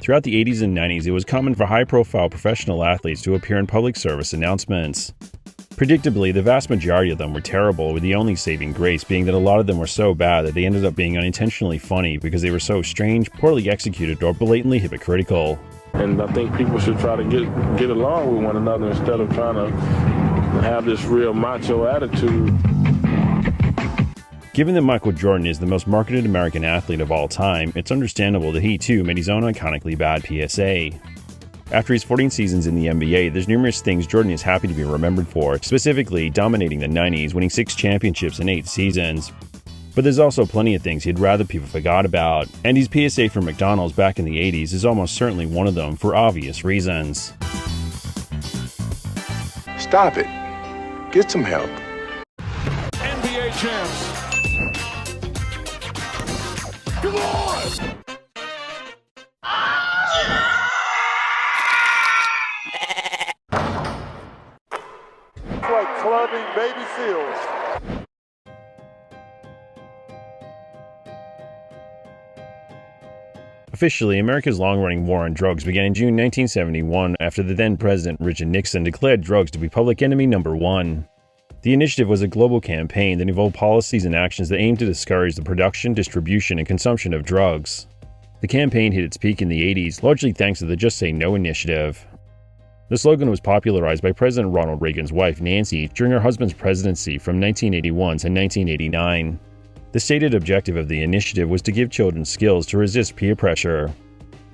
Throughout the 80s and 90s, it was common for high-profile professional athletes to appear in public service announcements. Predictably, the vast majority of them were terrible, with the only saving grace being that a lot of them were so bad that they ended up being unintentionally funny because they were so strange, poorly executed, or blatantly hypocritical. And I think people should try to get along with one another instead of trying to have this real macho attitude. Given that Michael Jordan is the most marketed American athlete of all time, it's understandable that he too made his own iconically bad PSA. After his 14 seasons in the NBA, there's numerous things Jordan is happy to be remembered for, specifically dominating the 90s, winning 6 championships in 8 seasons. But there's also plenty of things he'd rather people forgot about, and his PSA for McDonald's back in the 80s is almost certainly one of them for obvious reasons. Stop it. Get some help. NBA champs. Come on! It's like clubbing baby seals. Officially, America's long-running war on drugs began in June 1971 after the then-President Richard Nixon declared drugs to be public enemy number 1. The initiative was a global campaign that involved policies and actions that aimed to discourage the production, distribution, and consumption of drugs. The campaign hit its peak in the 80s, largely thanks to the Just Say No initiative. The slogan was popularized by President Ronald Reagan's wife, Nancy, during her husband's presidency from 1981 to 1989. The stated objective of the initiative was to give children skills to resist peer pressure.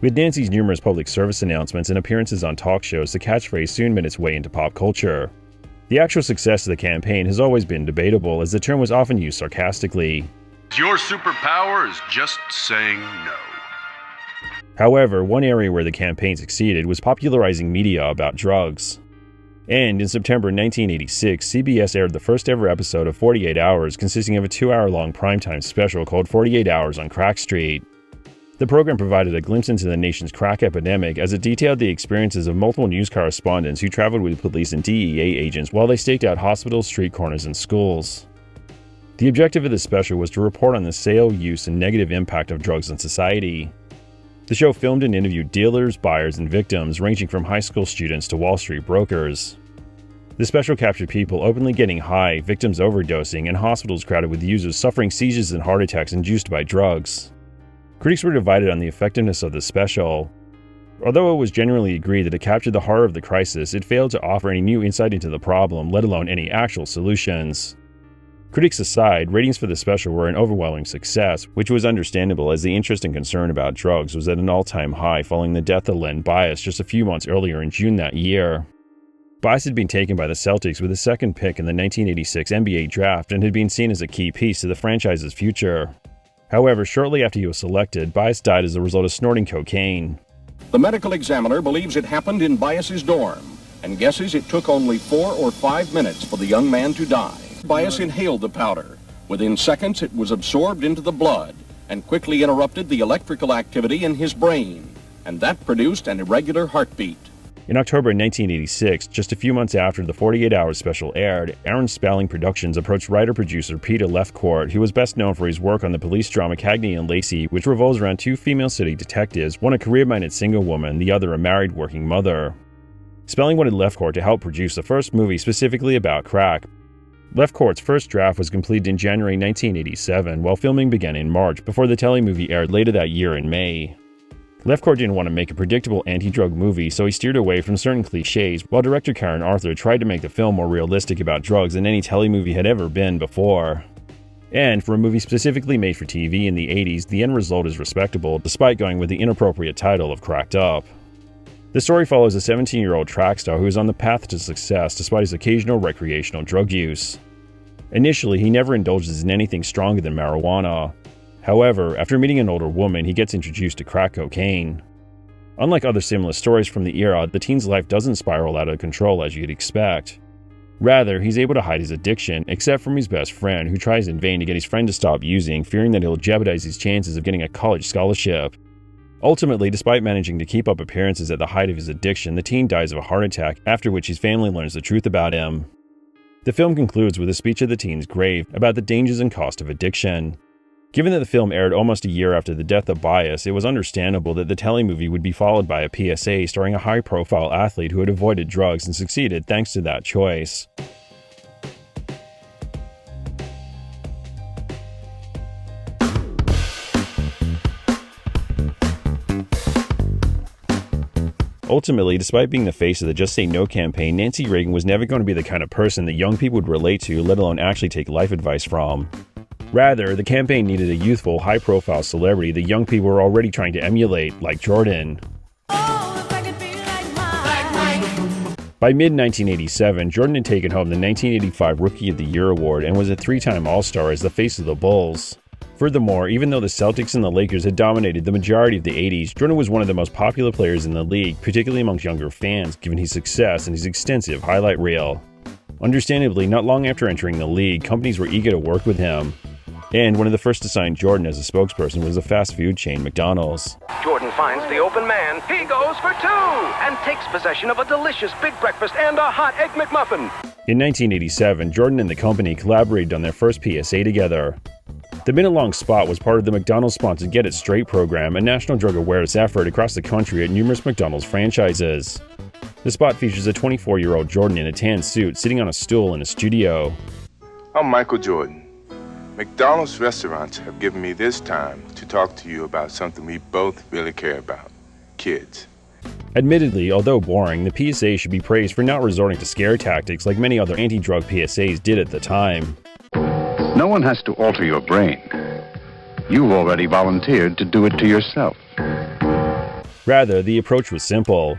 With Nancy's numerous public service announcements and appearances on talk shows, the catchphrase soon made its way into pop culture. The actual success of the campaign has always been debatable, as the term was often used sarcastically. Your superpower is just saying no. However, one area where the campaign succeeded was popularizing media about drugs. And in September 1986, CBS aired the first ever episode of 48 Hours, consisting of a 2-hour-long primetime special called 48 Hours on Crack Street. The program provided a glimpse into the nation's crack epidemic as it detailed the experiences of multiple news correspondents who traveled with police and DEA agents while they staked out hospitals, street corners, and schools. The objective of this special was to report on the sale, use, and negative impact of drugs on society. The show filmed and interviewed dealers, buyers, and victims, ranging from high school students to Wall Street brokers. The special captured people openly getting high, victims overdosing, and hospitals crowded with users suffering seizures and heart attacks induced by drugs. Critics were divided on the effectiveness of the special. Although it was generally agreed that it captured the horror of the crisis, it failed to offer any new insight into the problem, let alone any actual solutions. Critics aside, ratings for the special were an overwhelming success, which was understandable as the interest and concern about drugs was at an all-time high following the death of Len Bias just a few months earlier in June that year. Bias had been taken by the Celtics with the second pick in the 1986 NBA draft and had been seen as a key piece to the franchise's future. However, shortly after he was selected, Bias died as a result of snorting cocaine. The medical examiner believes it happened in Bias's dorm and guesses it took only 4 or 5 minutes for the young man to die. Bias inhaled the powder. Within seconds, it was absorbed into the blood and quickly interrupted the electrical activity in his brain, and that produced an irregular heartbeat. In October 1986, just a few months after the 48 Hours special aired, Aaron Spelling Productions approached writer-producer Peter Lefcourt, who was best known for his work on the police drama Cagney and Lacey, which revolves around 2 female city detectives, one a career-minded single woman, the other a married working mother. Spelling wanted Lefcourt to help produce the first movie specifically about crack. Lefcourt's first draft was completed in January 1987, while filming began in March, before the telemovie aired later that year in May. Lefcourt didn't want to make a predictable anti-drug movie, so he steered away from certain cliches, while director Karen Arthur tried to make the film more realistic about drugs than any telemovie had ever been before. And for a movie specifically made for TV in the 80s, the end result is respectable, despite going with the inappropriate title of Cracked Up. The story follows a 17-year-old track star who is on the path to success despite his occasional recreational drug use. Initially, he never indulges in anything stronger than marijuana. However, after meeting an older woman, he gets introduced to crack cocaine. Unlike other similar stories from the era, the teen's life doesn't spiral out of control as you'd expect. Rather, he's able to hide his addiction, except from his best friend, who tries in vain to get his friend to stop using, fearing that he'll jeopardize his chances of getting a college scholarship. Ultimately, despite managing to keep up appearances at the height of his addiction, the teen dies of a heart attack, after which his family learns the truth about him. The film concludes with a speech at the teen's grave about the dangers and cost of addiction. Given that the film aired almost a year after the death of Bias, it was understandable that the telemovie would be followed by a PSA starring a high-profile athlete who had avoided drugs and succeeded thanks to that choice. Ultimately, despite being the face of the Just Say No campaign, Nancy Reagan was never going to be the kind of person that young people would relate to, let alone actually take life advice from. Rather, the campaign needed a youthful, high-profile celebrity that young people were already trying to emulate, like Jordan. By mid-1987, Jordan had taken home the 1985 Rookie of the Year award and was a three-time All-Star as the face of the Bulls. Furthermore, even though the Celtics and the Lakers had dominated the majority of the 80s, Jordan was one of the most popular players in the league, particularly amongst younger fans, given his success and his extensive highlight reel. Understandably, not long after entering the league, companies were eager to work with him. And one of the first to sign Jordan as a spokesperson was the fast food chain McDonald's. Jordan finds the open man. He goes for two and takes possession of a delicious big breakfast and a hot Egg McMuffin. In 1987, Jordan and the company collaborated on their first PSA together. The minute-long spot was part of the McDonald's-sponsored Get It Straight program, a national drug awareness effort across the country at numerous McDonald's franchises. The spot features a 24-year-old Jordan in a tan suit sitting on a stool in a studio. I'm Michael Jordan. McDonald's restaurants have given me this time to talk to you about something we both really care about: kids. Admittedly, although boring, the PSA should be praised for not resorting to scare tactics like many other anti-drug PSAs did at the time. No one has to alter your brain. You've already volunteered to do it to yourself. Rather, the approach was simple.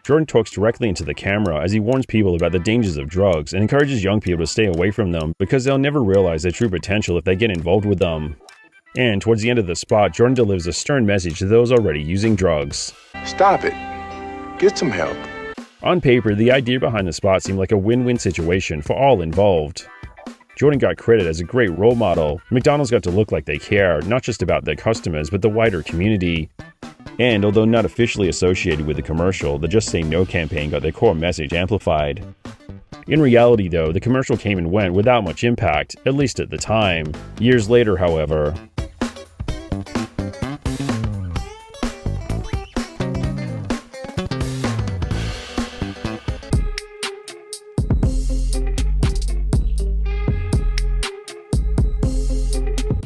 Jordan talks directly into the camera as he warns people about the dangers of drugs and encourages young people to stay away from them because they'll never realize their true potential if they get involved with them. And towards the end of the spot, Jordan delivers a stern message to those already using drugs. Stop it. Get some help. On paper, the idea behind the spot seemed like a win-win situation for all involved. Jordan got credit as a great role model. McDonald's got to look like they care, not just about their customers, but the wider community. And although not officially associated with the commercial, the Just Say No campaign got their core message amplified. In reality, though, the commercial came and went without much impact, at least at the time. Years later, however,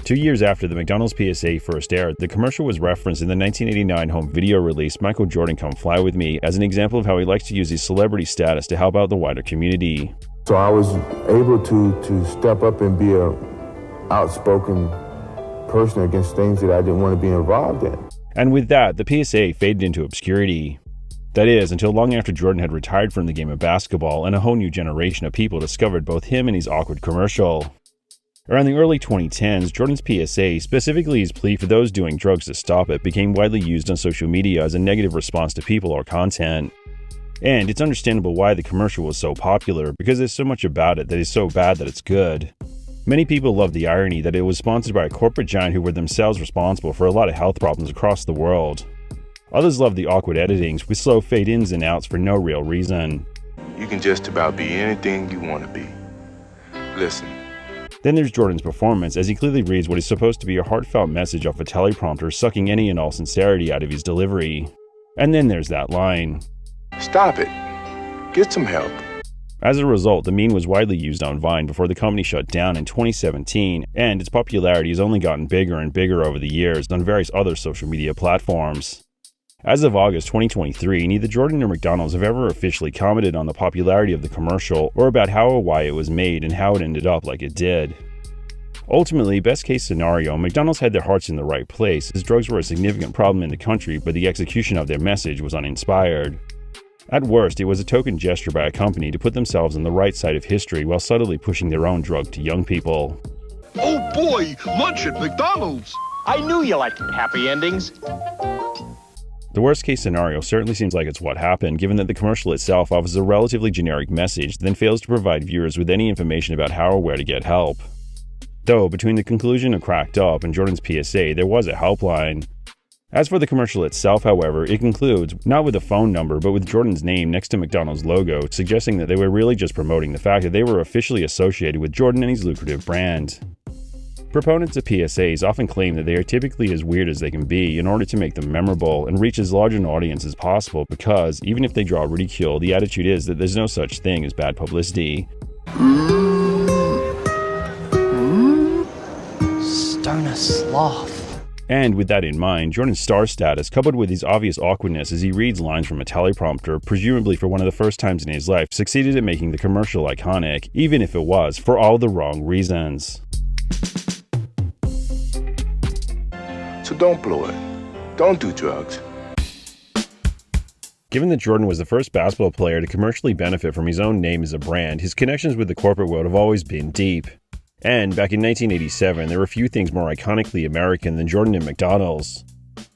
2 years after the McDonald's PSA first aired, the commercial was referenced in the 1989 home video release Michael Jordan Come Fly With Me as an example of how he likes to use his celebrity status to help out the wider community. So I was able to step up and be a outspoken person against things that I didn't want to be involved in. And with that, the PSA faded into obscurity. That is, until long after Jordan had retired from the game of basketball and a whole new generation of people discovered both him and his awkward commercial. Around the early 2010s, Jordan's PSA, specifically his plea for those doing drugs to stop it, became widely used on social media as a negative response to people or content. And it's understandable why the commercial was so popular, because there's so much about it that is so bad that it's good. Many people love the irony that it was sponsored by a corporate giant who were themselves responsible for a lot of health problems across the world. Others love the awkward editings with slow fade-ins and outs for no real reason. You can just about be anything you want to be. Listen. Then there's Jordan's performance, as he clearly reads what is supposed to be a heartfelt message off a teleprompter, sucking any and all sincerity out of his delivery. And then there's that line. Stop it. Get some help. As a result, the meme was widely used on Vine before the company shut down in 2017, and its popularity has only gotten bigger and bigger over the years on various other social media platforms. As of August 2023, neither Jordan nor McDonald's have ever officially commented on the popularity of the commercial or about how or why it was made and how it ended up like it did. Ultimately, best case scenario, McDonald's had their hearts in the right place as drugs were a significant problem in the country, but the execution of their message was uninspired. At worst, it was a token gesture by a company to put themselves on the right side of history while subtly pushing their own drug to young people. Oh boy, lunch at McDonald's! I knew you liked happy endings. The worst case scenario certainly seems like it's what happened, given that the commercial itself offers a relatively generic message, then fails to provide viewers with any information about how or where to get help. Though, between the conclusion of Cracked Up and Jordan's PSA, there was a helpline. As for the commercial itself, however, it concludes, not with a phone number, but with Jordan's name next to McDonald's logo, suggesting that they were really just promoting the fact that they were officially associated with Jordan and his lucrative brand. Proponents of PSAs often claim that they are typically as weird as they can be in order to make them memorable and reach as large an audience as possible because, even if they draw ridicule, the attitude is that there's no such thing as bad publicity. Stoner sloth. And with that in mind, Jordan's star status, coupled with his obvious awkwardness as he reads lines from a teleprompter, presumably for one of the first times in his life, succeeded at making the commercial iconic, even if it was for all the wrong reasons. So don't blow it. Don't do drugs. Given that Jordan was the first basketball player to commercially benefit from his own name as a brand, his connections with the corporate world have always been deep. And back in 1987, there were few things more iconically American than Jordan and McDonald's.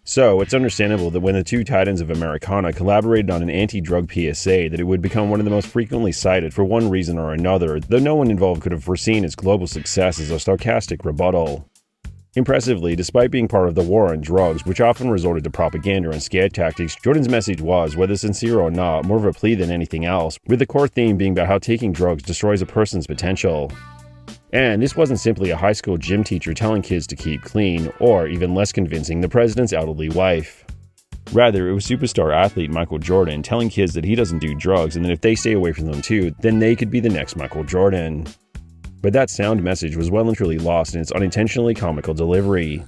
So, it's understandable that when the two titans of Americana collaborated on an anti-drug PSA, that it would become one of the most frequently cited for one reason or another, though no one involved could have foreseen its global success as a sarcastic rebuttal. Impressively, despite being part of the war on drugs, which often resorted to propaganda and scare tactics, Jordan's message was, whether sincere or not, more of a plea than anything else, with the core theme being about how taking drugs destroys a person's potential. And this wasn't simply a high school gym teacher telling kids to keep clean, or, even less convincing, the president's elderly wife. Rather, it was superstar athlete Michael Jordan telling kids that he doesn't do drugs and that if they stay away from them too, then they could be the next Michael Jordan. But that sound message was well and truly lost in its unintentionally comical delivery.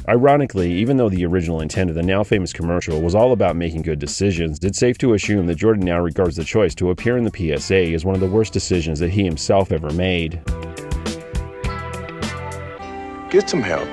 Ironically, even though the original intent of the now famous commercial was all about making good decisions, it's safe to assume that Jordan now regards the choice to appear in the PSA as one of the worst decisions that he himself ever made. Get some help.